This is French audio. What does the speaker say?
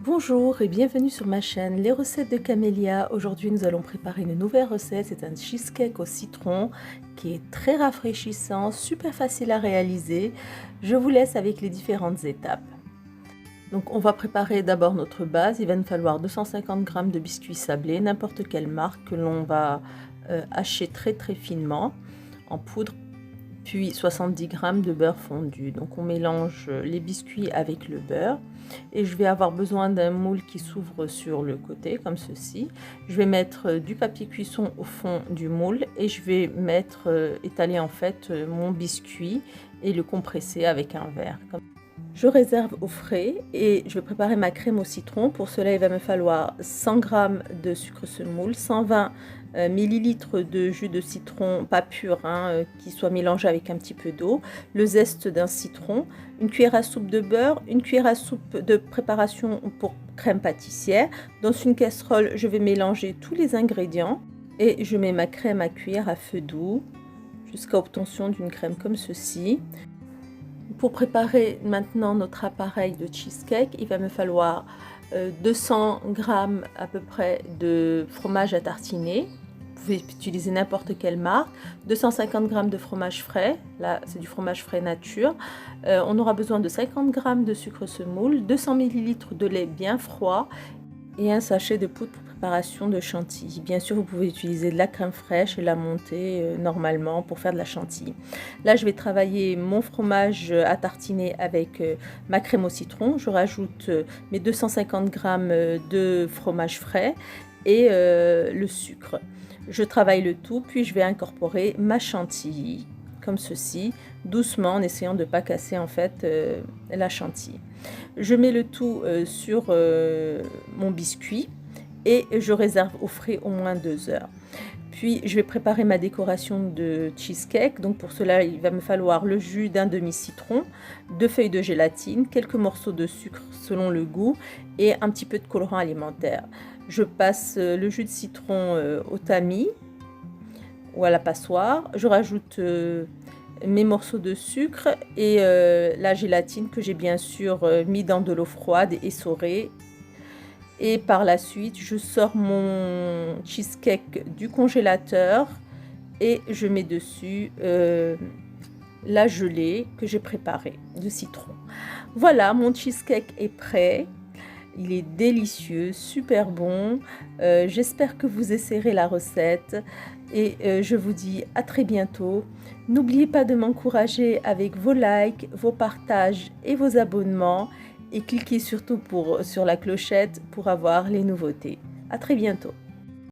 Bonjour et bienvenue sur ma chaîne Les recettes de Camélia. Aujourd'hui nous allons préparer une nouvelle recette, c'est un cheesecake au citron qui est très rafraîchissant, super facile à réaliser. Je vous laisse avec les différentes étapes. Donc on va préparer d'abord notre base, il va nous falloir 250 g de biscuits sablés, n'importe quelle marque que l'on va hacher très finement en poudre. Puis 70 g de beurre fondu. Donc on mélange les biscuits avec le beurre et je vais avoir besoin d'un moule qui s'ouvre sur le côté comme ceci. Je vais mettre du papier cuisson au fond du moule et je vais étaler en fait mon biscuit et le compresser avec un verre. Je réserve au frais et je vais préparer ma crème au citron. Pour cela, il va me falloir 100 g de sucre semoule, 120 ml de jus de citron, pas pur, qui soit mélangé avec un petit peu d'eau, le zeste d'un citron, une cuillère à soupe de beurre, une cuillère à soupe de préparation pour crème pâtissière. Dans une casserole, je vais mélanger tous les ingrédients et je mets ma crème à cuire à feu doux jusqu'à obtention d'une crème comme ceci. Pour préparer maintenant notre appareil de cheesecake, il va me falloir 200 g à peu près de fromage à tartiner. Vous pouvez utiliser n'importe quelle marque. 250 g de fromage frais, là c'est du fromage frais nature. On aura besoin de 50 g de sucre semoule, 200 ml de lait bien froid et un sachet de poudre pour préparation de chantilly. Bien sûr, vous pouvez utiliser de la crème fraîche et la monter normalement pour faire de la chantilly. Là, je vais travailler mon fromage à tartiner avec ma crème au citron. Je rajoute mes 250 g de fromage frais et le sucre. Je travaille le tout, puis je vais incorporer ma chantilly comme ceci, doucement en essayant de ne pas casser en fait la chantilly. Je mets le tout sur mon biscuit et je réserve au frais au moins 2 heures. Puis je vais préparer ma décoration de cheesecake. Donc pour cela, il va me falloir le jus d'un demi-citron, 2 feuilles de gélatine, quelques morceaux de sucre selon le goût et un petit peu de colorant alimentaire. Je passe le jus de citron au tamis ou à la passoire. Je rajoute mes morceaux de sucre et la gélatine que j'ai bien sûr mis dans de l'eau froide et essorée. Et par la suite, je sors mon cheesecake du congélateur et je mets dessus la gelée que j'ai préparée de citron. Voilà, mon cheesecake est prêt. Il est délicieux, super bon. J'espère que vous essayerez la recette et je vous dis à très bientôt. N'oubliez pas de m'encourager avec vos likes, vos partages et vos abonnements et cliquez surtout sur la clochette pour avoir les nouveautés. À très bientôt.